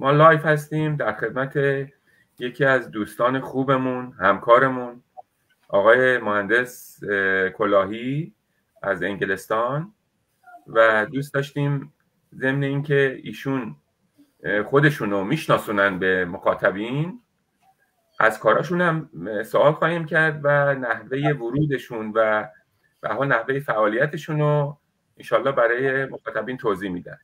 ما لایف هستیم در خدمت یکی از دوستان خوبمون، همکارمون، آقای مهندس کلاهی از انگلستان و دوست داشتیم ضمن اینکه ایشون خودشونو میشناسونن به مخاطبین، از کاراشون هم سوال خواهیم کرد و نحوه ورودشون و نحوه فعالیتشون رو انشالله برای مخاطبین توضیح میدن.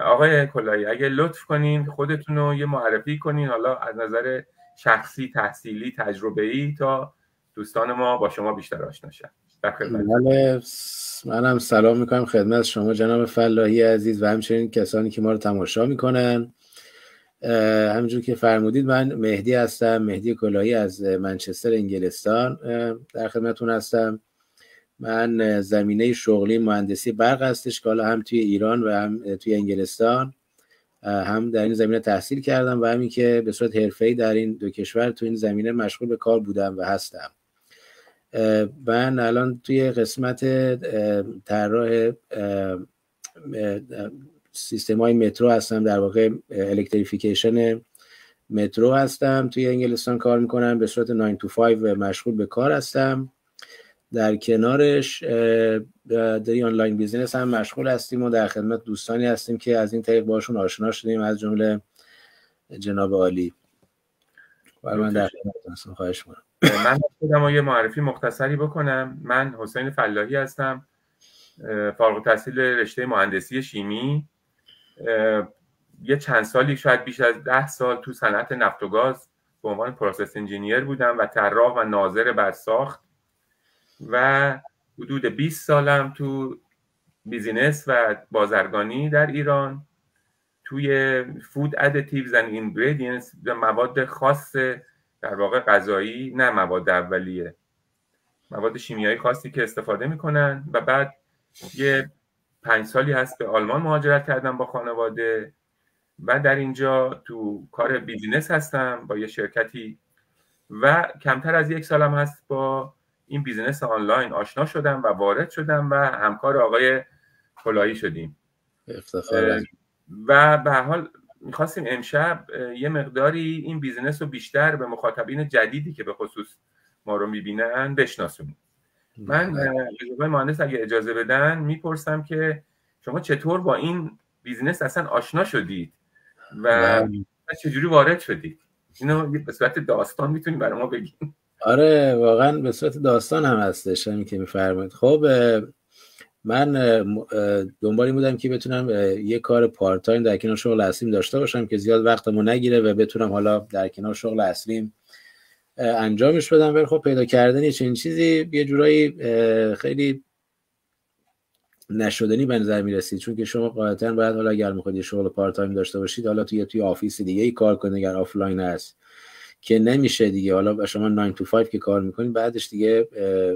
آقای کلاهی اگه لطف کنین خودتون رو یه معرفی کنین، حالا از نظر شخصی، تحصیلی، تجربه‌ای، تا دوستان ما با شما بیشتر آشنا شن. منم سلام میکنم خدمت شما جناب فلاحی عزیز و همچنین کسانی که ما رو تماشا میکنن. همونجور که فرمودید من مهدی هستم، مهدی کلاهی از منچستر انگلستان در خدمتون هستم. من زمینه شغلی مهندسی برق هستش که حالا هم توی ایران و هم توی انگلستان هم در این زمینه تحصیل کردم و همین که به صورت حرفه‌ای در این دو کشور تو این زمینه مشغول به کار بودم و هستم. من الان توی قسمت طراح سیستم‌های مترو هستم، در واقع الکتریفیکیشن مترو هستم، توی انگلستان کار میکنم، به صورت 9 to 5 مشغول به کار هستم. در کنارش در آنلاین بیزینس هم مشغول هستیم و در خدمت دوستانی هستیم که از این طریق باشون آشنا شدیم، از جمله جناب عالی. من در خدمت هستم. خواهش می‌کنم. من خودم یه معرفی مختصری بکنم. من حسین فلاحی هستم، فارغ التحصیل رشته مهندسی شیمی. یه چند سالی، شاید بیش از 10 سال تو صنعت نفت و گاز به عنوان پروسس انجینیر بودم و طراح و ناظر برساخت و حدود 20 سالم تو بیزینس و بازرگانی در ایران توی فود ادیتیوز اند اینگریدینتس، مواد خاص در واقع غذایی، نه مواد اولیه، مواد شیمیایی خاصی که استفاده میکنن. و بعد یه 5 سالی هست به آلمان مهاجرت کردم با خانواده و در اینجا تو کار بیزینس هستم با یه شرکتی و کمتر از 1 سالم هست با این بیزینس آنلاین آشنا شدم و وارد شدم و همکار آقای کلاهی شدیم. افتخار. و به هر حال میخواستیم امشب یه مقداری این بیزینس رو بیشتر به مخاطبین جدیدی که به خصوص ما رو میبینن بشناسونیم. من آقای مهندس اگه اجازه بدن میپرسم که شما چطور با این بیزینس اصلا آشنا شدید و چجوری وارد شدید؟ اینو به صورت داستان میتونید برای ما بگید؟ آره واقعا به صورت داستان هم هستش همین که میفرمایید. خب من دنبالی بودم که بتونم یه کار پارت تایم در کنار شغل اصلیم داشته باشم که زیاد وقتمو نگیره و بتونم حالا در کنار شغل اصلیم انجامش بدم. ولی خب پیدا کردن یه چنین چیزی یه جورایی خیلی نشدنی به نظر میرسید، چون که شما قاعدتاً باید حالا اگر میخواید یه شغل پارت تایم داشته باشید، حالا توی آفیس دیگه ای کار کنید اگر آفلاین هست که نمیشه دیگه. حالا شما 9 to 5 که کار میکنید، بعدش دیگه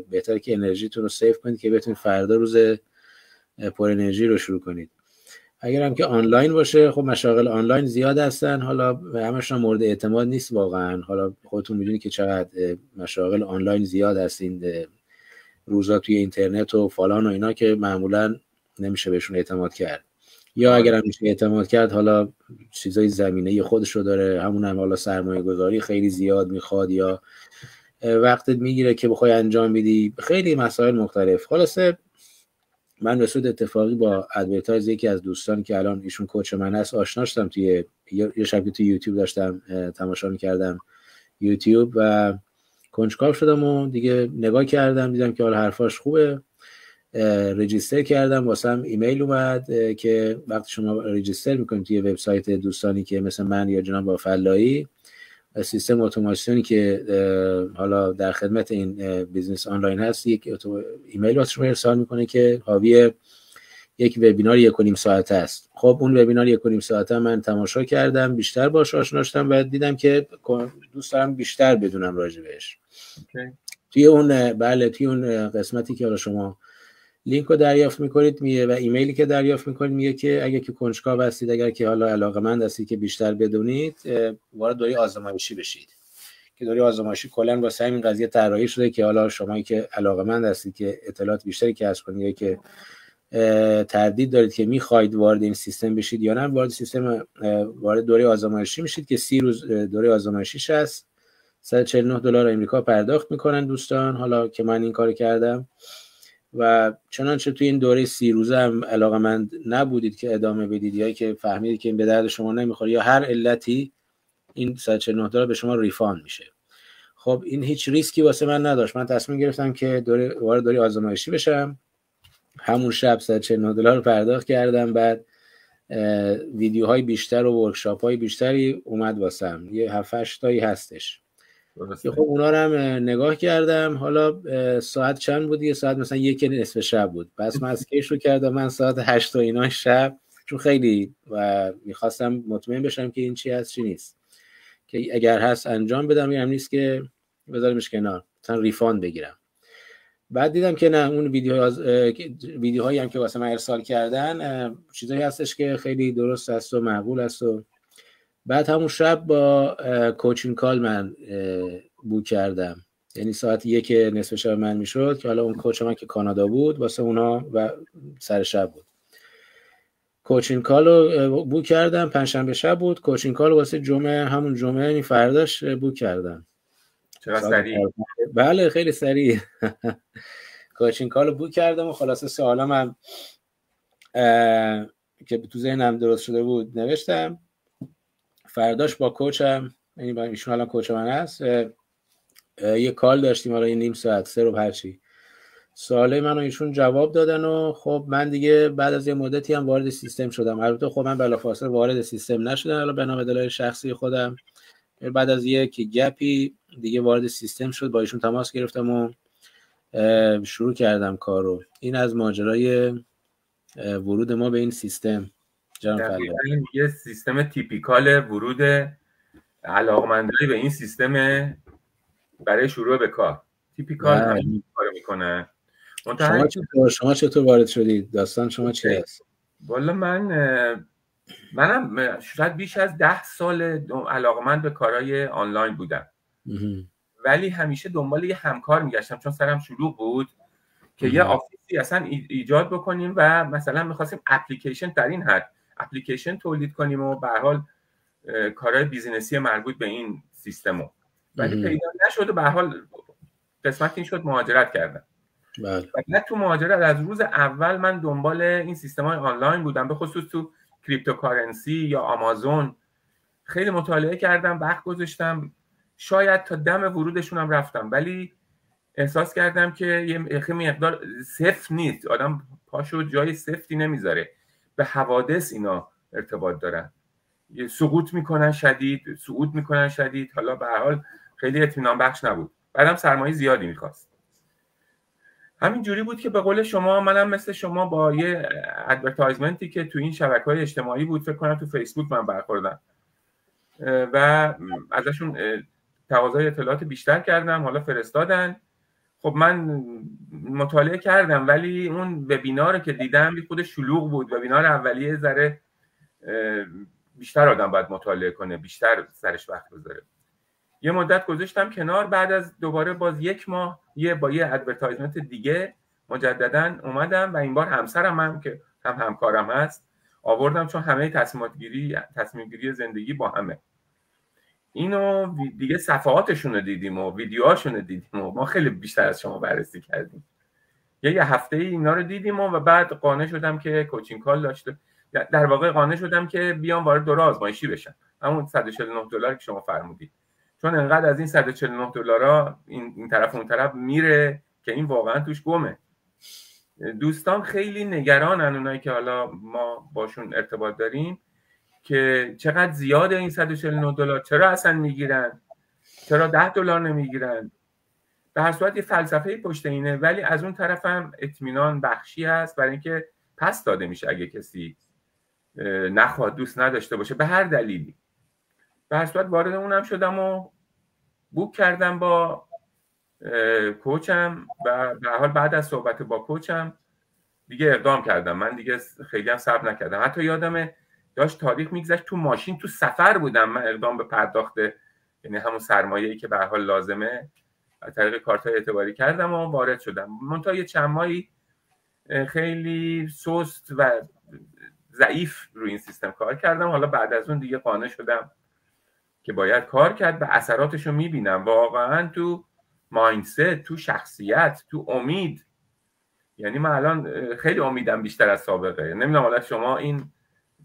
بهتره که انرژیتون رو سیو کنید که بتونید فردا روز پر انرژی رو شروع کنید. اگر هم که آنلاین باشه، خب مشاغل آنلاین زیاد هستن، حالا همشون مورد اعتماد نیست واقعا. حالا خودتون میدونید که چقدر مشاغل آنلاین زیاد هستین روزا توی اینترنت و فلان و اینا که معمولا نمیشه بهشون اعتماد کرد. یا اگر هم میشه اعتماد کرد، حالا چیزای زمینه خودش رو داره، همون هم حالا سرمایه گذاری خیلی زیاد میخواد یا وقتت میگیره که بخوای انجام بدی، خیلی مسائل مختلف. خلاصه من به صورت اتفاقی با ادورتایز یکی از دوستان که الان ایشون کوچ من هست آشنا شدم. توی یه شب توی یوتیوب داشتم تماشا میکردم یوتیوب و کنجکاو شدم و دیگه نگاه کردم، دیدم که حالا حرفاش خوبه. رجیستر کردم، واسم ایمیل اومد که وقتی شما رجیستر میکنید توی وبسایت دوستانی که مثل من یا جناب فلاحی، سیستم اتوماسیونی که حالا در خدمت این بیزنس آنلاین هست، یک ایمیل واسه شما ارسال میکنه که حاوی یک وبینار 1.5 ساعته است. خب اون وبینار 1.5 ساعته من تماشا کردم، بیشتر باهاش آشنا شدم و دیدم که دوست دارم بیشتر بدونم راجع بهش. توی اون قسمتی که حالا شما لینک رو دریافت میکنید و ایمیلی که دریافت میکنید میگه که اگه که کنجکاو هستید، اگر که حالا علاقه‌مند هستید که بیشتر بدونید، وارد دوره آزمایشی بشید. که دوره آزمایشی کلا واسه همین قضیه طراحی شده که حالا شمایی که علاقه‌مند هستید که اطلاعات بیشتری کسب کنید یا که تردید دارید که میخواید وارد این سیستم بشید یا نه، وارد سیستم وارد دوره آزمایشی میشید که 30 روز دوره آزمایشیش هست. $149 آمریکا پرداخت میکنن دوستان، حالا که من این کارو کردم. و چنانچه توی این دوره 30 روزه هم علاقه‌مند نبودید که ادامه بدید یا که فهمیدید که این به درد شما نمیخوره یا هر علتی، این $149 به شما ریفاند میشه. خب این هیچ ریسکی واسه من نداشت. من تصمیم گرفتم که وارد دوره آزمایشی بشم. همون شب $149 رو پرداخت کردم. بعد ویدیوهای بیشتر و ورکشاپ‌های بیشتری اومد واسم، یه 7-8 تایی هستش که خب اونا رو هم نگاه کردم. حالا ساعت چند بود؟ یه ساعت مثلا 1:00 شب بود. پس من از کی شروع کردم؟ من ساعت 8 تا اینا شب، چون خیلی و میخواستم مطمئن بشم که این چی هست چی نیست، که اگر هست انجام بدم یا نیست که بذارمش کنار، مثلا ریفاند بگیرم. بعد دیدم که نه، اون ویدیوهایی هم که واسه من ارسال کردن چیزایی هستش که خیلی درست است و معقول است. و بعد همون شب با کوچینگ کال من بوک کردم، یعنی ساعت 1:00 شب من میشد که حالا اون کوچ من که کانادا بود واسه اونا و سر شب بود. کوچینگ کال رو بوک کردم، پنجشنبه شب بود. کوچینگ کال واسه جمعه، همون جمعه یعنی فرداش بوک کردم. چقدر سریع؟ بله خیلی سریع. کوچینگ کال رو بوک کردم و خلاصه سوالام هم که تو ذهنم درست شده بود نوشتم. فرداش با کوچم، یعنی با ایشون الان کوچ من هست، یه کال داشتیم حالا نیم ساعت، 3 رو هرچی سواله منو ایشون جواب دادن. و خب من دیگه بعد از یه مدتی هم وارد سیستم شدم. البته خب من بلافاصله وارد سیستم نشدم، حالا به نام دلایل شخصی خودم بعد از یک گپی دیگه وارد سیستم شد، با ایشون تماس گرفتم و شروع کردم کارو. این از ماجرای ورود ما به این سیستم. این یه سیستم تیپیکال ورود علاقمندی به این سیستم برای شروع به کار. تیپیکال همین کارو میکنه. شما چطور وارد شدید؟ داستان شما چی هست؟ والا منم شاید بیش از 10 سال علاقمند به کارهای آنلاین بودم، ولی همیشه دنبال یه همکار میگشتم، چون سرم شلوغ بود که یه آفیسی اصلا ایجاد بکنیم و مثلا میخواستیم اپلیکیشن در این حد اپلیکیشن تولید کنیم و به هر حال کارهای بیزینسی مربوط به این سیستمو، ولی پیدا نشد و به هر حال قسمت این شد مهاجرت کردم. بله. و تو مهاجرت از روز اول من دنبال این سیستم‌های آنلاین بودم، به خصوص تو کریپتوکارنسی یا آمازون خیلی مطالعه کردم، وقت گذاشتم، شاید تا دم ورودشون هم رفتم، ولی احساس کردم که یه مقدار سفت نیست، آدم پاشو جای سفتی نمیذاره، به حوادث اینا ارتباط دارن، سقوط میکنن شدید، صعود میکنن شدید، حالا به هر حال خیلی اطمینان بخش نبود، بعدم سرمایه زیادی میخواست. همین جوری بود که به قول شما منم مثل شما با یه ادورتایزمنتی که تو این شبکه‌های اجتماعی بود، فکر کنم تو فیسبوک من برخوردم و ازشون تقاضای اطلاعات بیشتر کردم، حالا فرستادن. خب من مطالعه کردم، ولی اون وبینار که دیدم بی خود شلوغ بود. وبینار اولیه ذره بیشتر آدم باید مطالعه کنه، بیشتر سرش وقت بذاره. یه مدت گذاشتم کنار، بعد از دوباره باز 1 ماه با یه ادورتایزمنت دیگه مجددا اومدم و این بار همسرم هم که همکارم هست آوردم، چون همه تصمیم گیری زندگی با همه. اینو دیگه صفحاتشون رو دیدیم و ویدیوهاشون رو دیدیم و ما خیلی بیشتر از شما بررسی کردیم. یه هفته اینا رو دیدیم و بعد قانع شدم که کوچینگ کال داشته، در واقع قانع شدم که بیام وارد دوره آزمایشی بشم، همون $149 که شما فرمودید، چون انقدر از این $149 این طرف اون طرف میره که این واقعا توش گمه. دوستان خیلی نگرانن، اونایی که حالا ما باشون ارتباط داریم، که چقدر زیاده این $149، چرا اصلا میگیرن، چرا $10 نمیگیرن. به هر صورت یه فلسفه پشت اینه، ولی از اون طرف هم اطمینان بخشی هست برای اینکه پس داده میشه اگه کسی نخواد، دوست نداشته باشه به هر دلیلی. به هر صورت وارد اونم شدم و بوک کردم با کوچم و به هر حال بعد از صحبت با کوچم دیگه اقدام کردم. من دیگه خیلی هم صبر نکردم، حتی یادمه داشت تاریخ میگذشت، تو ماشین تو سفر بودم، من اقدام به پرداخت یعنی همون سرمایه‌ای که به هر حال لازمه از طریق کارت‌های اعتباری کردم و وارد شدم. منتها یه چند ماهی خیلی سست و ضعیف روی این سیستم کار کردم. حالا بعد از اون دیگه قانع شدم که باید کار کرد و اثراتش رو میبینم واقعا تو مایندست، تو شخصیت، تو امید. یعنی من الان خیلی امیدم بیشتر از سابقه. نمیدونم حالا شما این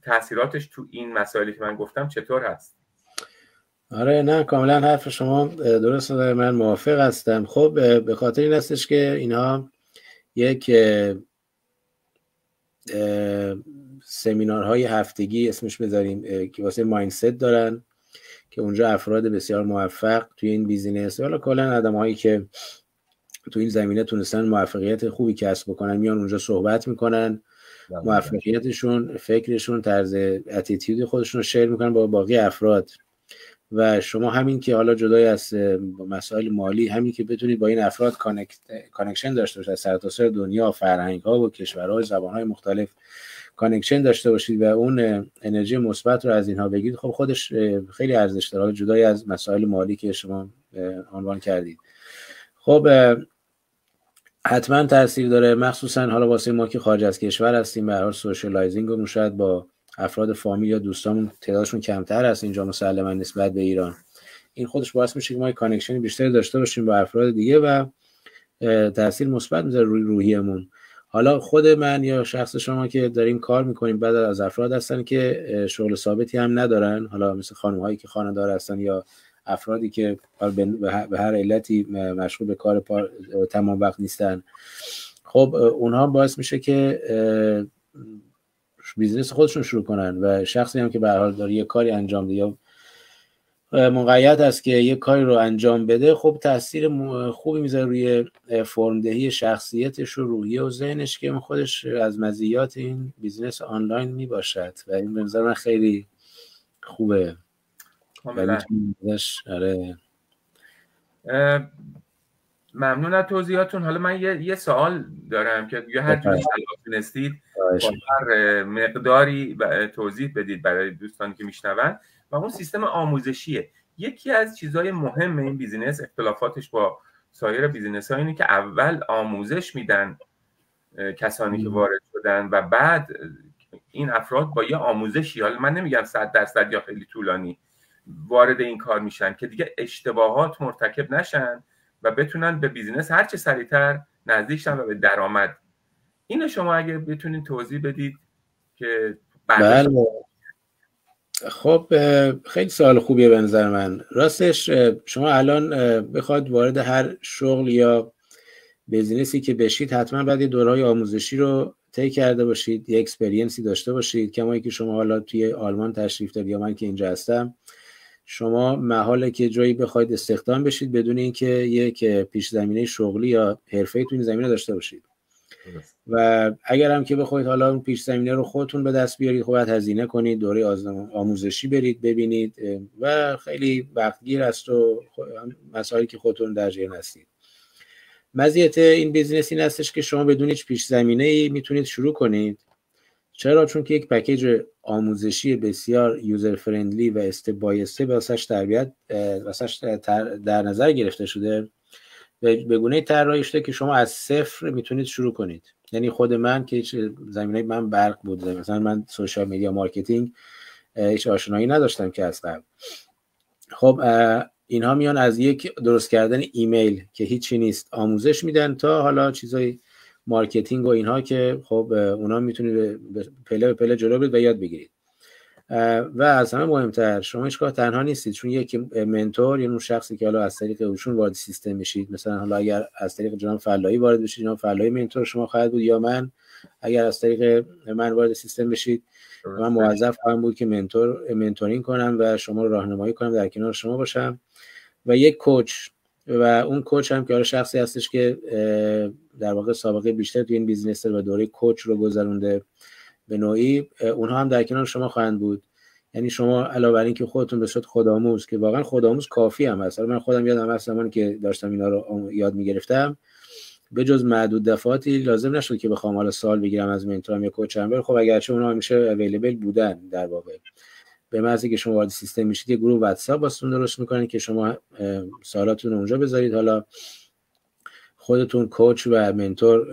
تاثیراتش تو این مسائلی که من گفتم چطور هست؟ آره نه کاملا حرف شما درست، من موافق هستم. خب به خاطر این هستش که اینها یک سمینارهای هفتگی اسمش بذاریم که واسه مایندست دارن که اونجا افراد بسیار موفق توی این بیزینس، حالا کلا آدمایی که تو این زمینه تونستن موفقیت خوبی کسب بکنن میان اونجا صحبت میکنن، موفقیتشون، فکرشون، طرز اتیتیود خودشون رو شیر میکنن با باقی افراد. و شما همین که حالا جدای از مسائل مالی، همین که بتونید با این افراد کانکشن داشته باشید از سرتاسر دنیا، فرهنگ‌ها و کشورها و زبان‌های مختلف کانکشن داشته باشید و اون انرژی مثبت رو از اینها بگیرید، خب خودش خیلی ارزش داره، جدای از مسائل مالی که شما عنوان کردید. خب حتما تاثیر داره، مخصوصا حالا واسه ما که خارج از کشور هستیم، به هر حال سوشالایزینگ شاید با افراد فامیل یا دوستامون تعدادشون کمتر است اینجا مسلما نسبت به ایران. این خودش باعث میشه که ما کانکشن بیشتری داشته باشیم با افراد دیگه و تاثیر مثبت میذاره روی روحیمون. حالا خود من یا شخص شما که داریم کار میکنیم بعد از افراد هستن که شغل ثابتی هم ندارن، حالا مثل خانم‌هایی که خانه‌دار هستن یا افرادی که به هر علتی مشغول به کار تمام وقت نیستن. خب اونها باعث میشه که بیزنس خودشون شروع کنن و شخصی هم که به هر حال داره یه کاری انجام بده یا مقید است که یه کاری رو انجام بده، خب تاثیر خوبی میذاره روی فرمدهی شخصیتش و روحیه و ذهنش که خودش از مزیات این بیزنس آنلاین میباشد و این به نظر من خیلی خوبه. آره. ممنون از توضیحاتون. حالا من یه سوال دارم که دیگه هر جوری تونستید با هر مقداری توضیح بدید برای دوستانی که میشنون. و اون سیستم آموزشیه. یکی از چیزهای مهم این بیزینس، اختلافاتش با سایر بیزینس ها اینه که اول آموزش میدن کسانی که وارد شدن و بعد این افراد با یه آموزشی، حالا من نمیگم 100% یا خیلی طولانی، وارد این کار میشن که دیگه اشتباهات مرتکب نشن و بتونن به بیزینس هر چه سریعتر نزدیک شن و به درآمد. اینو شما اگه بتونید توضیح بدید که بله. خب خیلی سوال خوبیه به نظر من. راستش شما الان بخواد وارد هر شغل یا بیزینسی که بشید حتما باید دورهای آموزشی رو طی کرده باشید، یه اکسپریانسی داشته باشید. کمایی که شما حالا توی آلمان تشریف دارید یا من که اینجا هستم، شما محاله که جایی بخواید استخدام بشید بدون اینکه یک پیش زمینه شغلی یا حرفه‌ای تو این زمینه داشته باشید. و اگر هم که بخواید حالا اون پیش زمینه رو خودتون به دست بیارید، خب باید هزینه کنید، دوره آموزشی برید ببینید و خیلی وقتگیر است و مسائلی که خودتون در جریان هستید. مزیت این بیزینس این هستش که شما بدون هیچ پیش زمینه‌ای میتونید شروع کنید. چرا؟ چون که یک پکیج آموزشی بسیار یوزر فرندلی و استپ بای استپ واسش در نظر گرفته شده، به گونه طراحی شده که شما از صفر میتونید شروع کنید. یعنی خود من که هیچ زمینه من برق بود، مثلا من سوشال میدیا مارکتینگ هیچ آشنایی نداشتم که از قبل. خب اینها میان از یک درست کردن ایمیل که هیچی نیست آموزش میدن تا حالا چیزای مارکتینگ و اینها که خب اونا میتونید پله به پله جلو برید و یاد بگیرید. و از همه مهمتر شما هیچگاه تنها نیستید، چون یک منتور یا اون شخصی که حالا از طریق ایشون وارد سیستم میشید، مثلا حالا اگر از طریق جناب فلاحی وارد بشید، جناب فلاحی منتور شما خواهد بود، یا من اگر از طریق من وارد سیستم بشید من موظف خواهم بود که منتورینگ کنم و شما رو راهنمایی کنم، در کنار شما باشم. و یک کوچ، و اون کوچ هم که حالا شخصی هستش که در واقع سابقه بیشتر تو این بیزنس داره و دوره کوچ رو گذرونده به نوعی، اونها هم در کنار شما خواهند بود. یعنی شما علاوه بر این که خودتون به صورت خودآموز، که واقعا خودآموز کافی هم هست، من خودم یادم هست زمانی که داشتم اینا رو یاد می‌گرفتم به جز معدود دفعاتی لازم نشد که بخوام حالا سوال بگیرم از منتورم یا کوچم. خب اگرچه اونها همیشه اویلیبل بودن، در واقع به محضی که شما وارد سیستم میشید یه گروه واتساپ واسهتون درست میکنن که شما سوالاتتون رو اونجا بذارید. حالا خودتون کوچ و منتور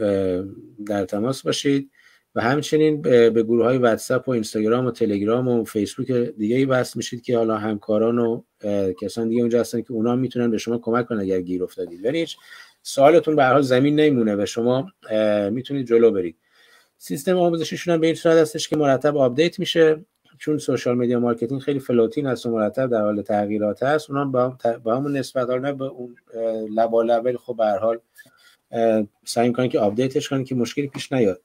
در تماس باشید و همچنین به گروه های واتساپ و اینستاگرام و تلگرام و فیسبوک دیگه ای وصل میشید که حالا همکاران و کسان دیگه اونجا هستن که اونا میتونن به شما کمک کنن اگر گیر افتادید. ولی هیچ سوالتون به هر حال زمین نمیمونه و شما میتونید جلو برید. سیستم آموزشیشون هم به این صورت هستش که مرتب آپدیت میشه، چون سوشال میدیا مارکتینگ خیلی فلوتین هست و مرتب در حال تغییرات هست. اونا با همون نسبت حالا نه به اون لبال خب به هر حال سعی میکنن که آپدیتش کنن که مشکلی پیش نیاد.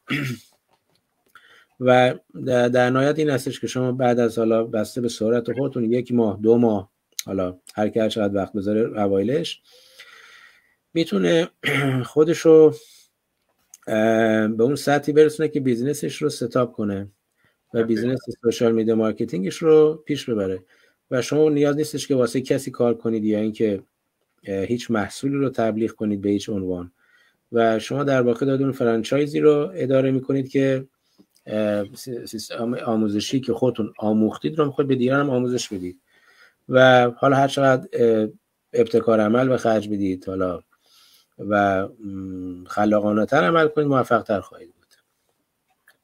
و در نهایت این هستش که شما بعد از حالا بسته به سرعت خودتون 1 ماه 2 ماه حالا هر کی هر چقدر وقت بذاره اوایلش میتونه خودشو به اون سطحی برسونه که بیزینسش رو ستاپ کنه و بیزینس سوشال میدیا مارکتینگش رو پیش ببره و شما نیاز نیستش که واسه کسی کار کنید یا اینکه هیچ محصولی رو تبلیغ کنید به هیچ عنوان و شما در واقع دادون فرانچایزی رو اداره میکنید که سیستم آموزشی که خودتون آموختید رو میخواید به دیگران هم آموزش بدید و حالا هر چقدر ابتکار عمل به خرج بدید حالا و خلاقانه تر عمل کنید موفق تر خواهید بود.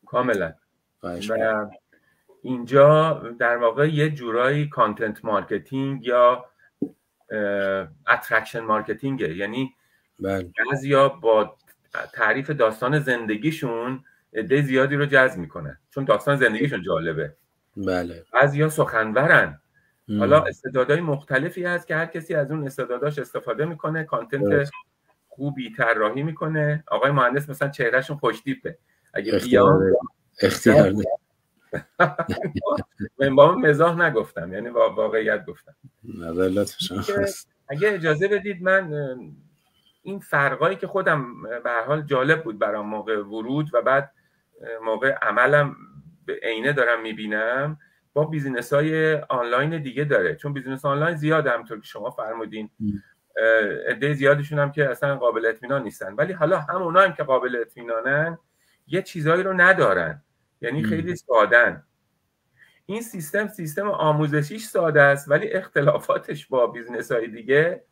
کاملا. و اینجا در واقع یه جورایی کانتنت مارکتینگ یا اترکشن مارکتینگه، یعنی بعضیا با تعریف داستان زندگیشون عده زیادی رو جذب میکنه چون داستان زندگیشون جالبه. بله. بعضیا سخنورن. حالا استعدادهای مختلفی هست که هر کسی از اون استعداداش استفاده میکنه، کانتنت خوبی طراحی میکنه. آقای مهندس مثلا چهرهشون خوشتیپه، اگه اختیار من با مزاح نگفتم، یعنی واقعیت گفتم. اگه اجازه بدید من این فرقایی که خودم به هر حال جالب بود برام موقع ورود و بعد موقع عملم به عینه دارم میبینم با بیزینس‌های آنلاین دیگه داره، چون بیزینس آنلاین زیاده همونطور که شما فرمودین، عده زیادشون هم که اصلا قابل اطمینان نیستن، ولی حالا همونا هم که قابل اطمینانن یه چیزایی رو ندارن، یعنی خیلی ساده‌ن. این سیستم آموزشیش ساده است ولی اختلافاتش با بیزینس‌های دیگه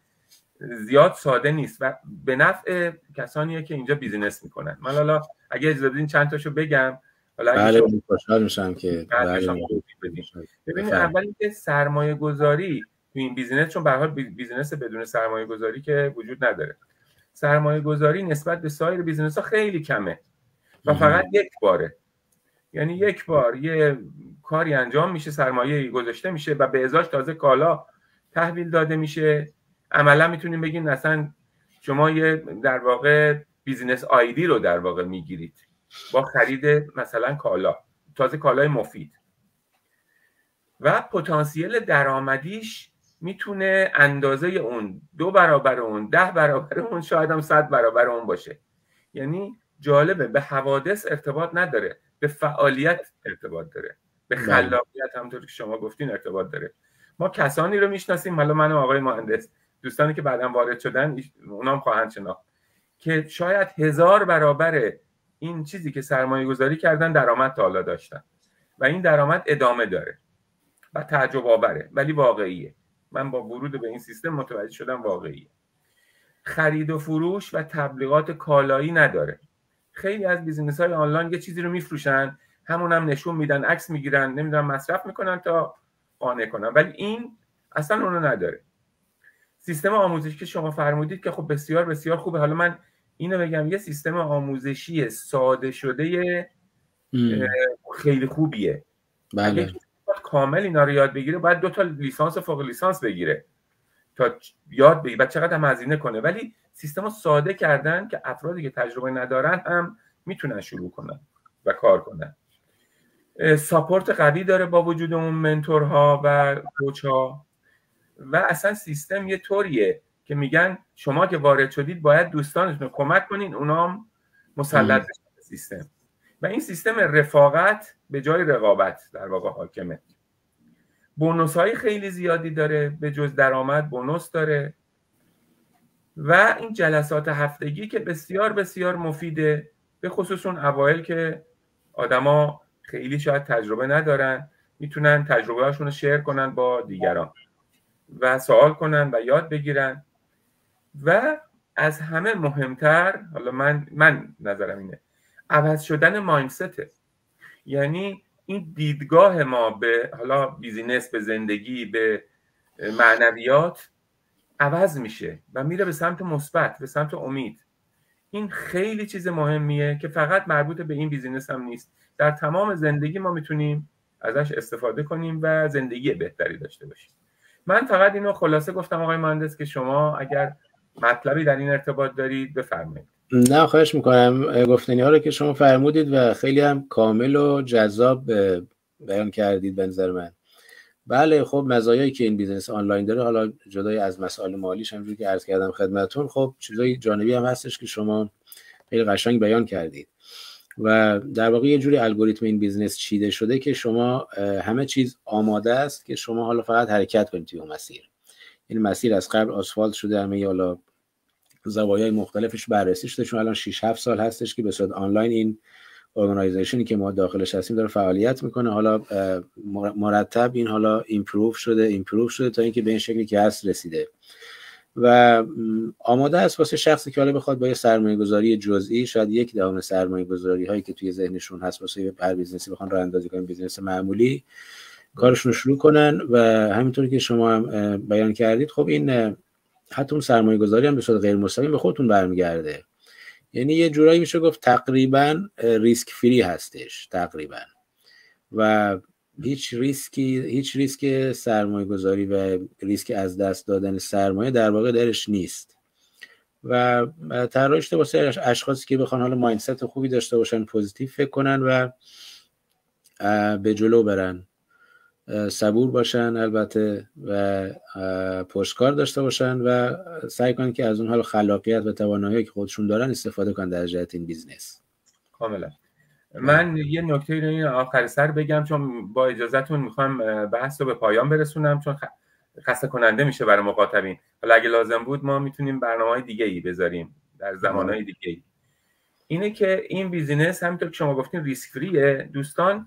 زیاد ساده نیست و به نفع کسانیه که اینجا بیزینس میکنن. من حالا اگه اجازه بدین چند تاشو بگم. بله خوشحال میشم که ببینید اول اینکه سرمایه گذاری تو این بیزینس، چون به هر حال بیزینس بدون سرمایه گذاری که وجود نداره، سرمایه گذاری نسبت به سایر بیزینس ها خیلی کمه و فقط یک باره، یعنی یک بار یه کاری انجام میشه، سرمایه گذاشته میشه و به ازاش تازه کالا تحویل داده میشه. عملا میتونیم بگیم مثلا شما یه در واقع بیزینس آیدی رو در واقع میگیرید با خرید مثلا کالا، تازه کالای مفید، و پتانسیل درآمدیش میتونه اندازه اون 2 برابر اون، 10 برابر اون، شاید هم 100 برابر اون باشه. یعنی جالبه، به حوادث ارتباط نداره، به فعالیت ارتباط داره، به خلاقیت همونطور که شما گفتین ارتباط داره. ما کسانی رو میشناسیم، حالا من و آقای مهندس، دوستانی که بعداً وارد شدن اونام خواهند شناخت، که شاید 1000 برابر این چیزی که سرمایه گذاری کردن درآمد تا حالا داشتن و این درآمد ادامه داره و تعجب آوره ولی واقعیه. من با ورود به این سیستم متوجه شدم واقعیه. خرید و فروش و تبلیغات کالایی نداره. خیلی از بیزینس‌های آنلاین یه چیزی رو میفروشن، همون هم نشون میدن، عکس میگیرن، نمیدونم مصرف میکنن تا قانع کنن، ولی این اصلا اونو نداره. سیستم آموزشی که شما فرمودید که خب بسیار بسیار خوبه. حالا من اینو بگم، یه سیستم آموزشی ساده شده خیلی خوبیه. بله. اگه کامل اینا رو یاد بگیره باید 2 تا لیسانس و فوق لیسانس بگیره تا یاد بگیره، بعد چقدر هم هزینه کنه، ولی سیستم رو ساده کردن که افرادی که تجربه ندارن هم میتونن شروع کنن و کار کنن. ساپورت قوی داره با وجود اون منتورها و کوچ‌ها، و اصلا سیستم یه طوریه که میگن شما که وارد شدید باید دوستانتون رو کمک کنین، اونا هم مسلط بشن به سیستم، و این سیستم رفاقت به جای رقابت در واقع حاکمه. بونوس‌های خیلی زیادی داره، به جز درآمد بونوس داره، و این جلسات هفتگی که بسیار بسیار مفیده، به خصوص اون اوایل که آدما خیلی شاید تجربه ندارن، میتونن تجربه هاشون رو شیر کنن با دیگران و سوال کنن و یاد بگیرن. و از همه مهمتر، حالا من نظرم اینه، عوض شدن مایندسته. یعنی این دیدگاه ما به حالا بیزینس، به زندگی، به معنویات عوض میشه و میره به سمت مثبت، به سمت امید. این خیلی چیز مهمیه که فقط مربوط به این بیزینس هم نیست، در تمام زندگی ما میتونیم ازش استفاده کنیم و زندگی بهتری داشته باشیم. من فقط اینو خلاصه گفتم آقای مهندس که شما اگر مطلبی در این ارتباط دارید بفرمایید. نه خواهش میکنم. گفتنی ها رو که شما فرمودید و خیلی هم کامل و جذاب بیان کردید به نظر من. بله خب مزایایی که این بیزنس آنلاین داره، حالا جدای از مسائل مالیش، همونجوری که عرض کردم خدمتتون، خب چیزای جانبی هم هستش که شما خیلی قشنگ بیان کردید و در واقع یه جوری الگوریتم این بیزنس چیده شده که شما همه چیز آماده است که شما حالا فقط حرکت کنید توی اون مسیر. این مسیر از قبل آسفالت شده، همه حالا زوایای مختلفش بررسی شده، چون الان 6-7 سال هستش که به صورت آنلاین این ارگانایزیشنی که ما داخلش هستیم داره فعالیت میکنه. حالا مرتب این حالا ایمپروو شده تا اینکه به این شکلی که هست رسیده و آماده است واسه شخصی که حالا بخواد با یه سرمایه‌گذاری جزئی، شاید 1/10 سرمایه‌گذاری هایی که توی ذهنشون هست واسه هر بیزنسی بخوان راه اندازی کنن، بیزنس معمولی، کارشون رو شروع کنن. و همینطوری که شما هم بیان کردید، خب این حتی اون سرمایه‌گذاری هم به صورت غیر مستقیم به خودتون برمیگرده. یعنی یه جورایی میشه گفت تقریبا ریسک فری هستش تقریبا، و هیچ ریسک سرمایه گذاری و ریسک از دست دادن سرمایه در واقع درش نیست و طراحی شده واسه اشخاصی که بخوان حالا مایندست خوبی داشته باشن، پوزیتیو فکر کنن و به جلو برن، صبور باشن البته و پشتکار داشته باشن و سعی کنن که از اون حال خلاقیت و توانایی که خودشون دارن استفاده کنن در جهت این بیزنس. کاملا. من یه نکته رو آخر سر بگم، چون با اجازهتون میخوام بحث رو به پایان برسونم، چون خسته کننده میشه برای مخاطبین. حالا اگه لازم بود ما میتونیم برنامه‌های دیگه‌ای بذاریم در زمانهای دیگه‌ای. اینه که این بیزینس همونطور که شما گفتین ریسک فریه. دوستان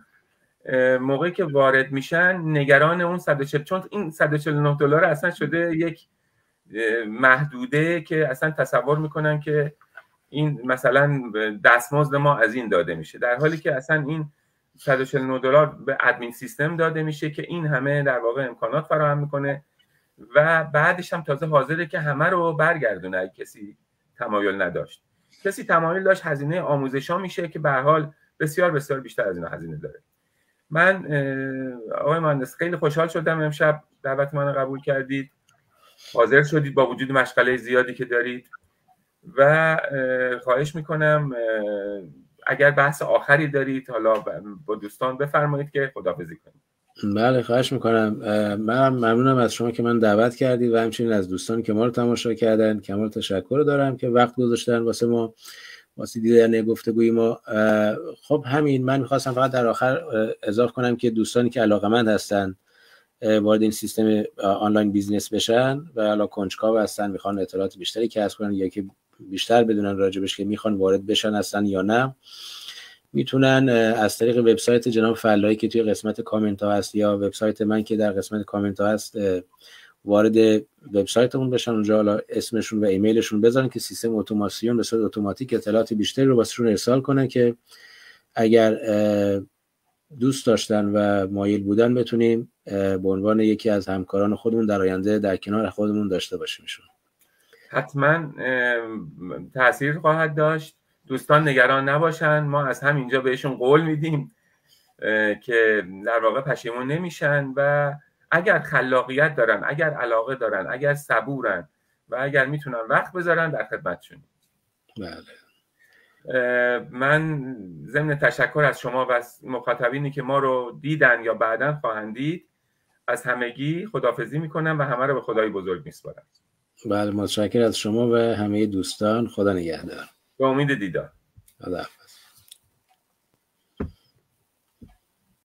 موقعی که وارد میشن نگران اون 140، چون این $149 اصلا شده یک محدوده که اصلا تصور میکنن که این مثلا دستمزد ما از این داده میشه، در حالی که اصلا این $149 به ادمین سیستم داده میشه که این همه در واقع امکانات فراهم میکنه و بعدش هم تازه حاضره که همه رو برگردونه. اگه کسی تمایل نداشت، کسی تمایل داشت، هزینه آموزشا میشه که به هر حال بسیار بسیار بیشتر از این هزینه داره. من آقای مهندس خیلی خوشحال شدم امشب دعوت منو قبول کردید، حاضر شدید با وجود مشغله زیادی که دارید و خواهش میکنم اگر بحث آخری دارید حالا با دوستان بفرمایید که خداحافظی کنیم. بله خواهش میکنم. من ممنونم از شما که من دعوت کردید و همچنین از دوستانی که ما رو تماشا کردن. کمال تشکر دارم که وقت گذاشتن واسه ما، واسه دیدن گفتگوی ما. خب همین، من میخواستم فقط در آخر اضافه کنم که دوستانی که علاقه‌مند هستن وارد این سیستم آنلاین بیزنس بشن و حالا کنجکاو هستن، میخوان اطلاعات بیشتری کسب کنن یا که بیشتر بدونن راجبش که میخوان وارد بشن هستن یا نه، میتونن از طریق وبسایت جناب فلاحی که توی قسمت کامنت ها هست یا وبسایت من که در قسمت کامنت ها هست وارد وبسایتمون بشن. اونجا حالا اسمشون و ایمیلشون بذارن که سیستم اتوماسیون به صورت اتوماتیک اطلاعات بیشتری رو واسهشون ارسال کنه که اگر دوست داشتن و مایل بودن بتونیم به عنوان یکی از همکاران خودمون در آینده در کنار خودمون داشته باشیمشون. حتما تأثیر خواهد داشت. دوستان نگران نباشن، ما از همینجا بهشون قول میدیم که در واقع پشیمون نمیشن و اگر خلاقیت دارن، اگر علاقه دارن، اگر صبورن و اگر میتونن وقت بذارن در خدمتشون. بله. من ضمن تشکر از شما و از مخاطبینی که ما رو دیدن یا بعداً خواهند دید از همگی خداحافظی میکنم و همه رو به خدای بزرگ میسپارم. بله متشکرم از شما و همه دوستان. خدا نگهدار. به امید دیدار. خدا.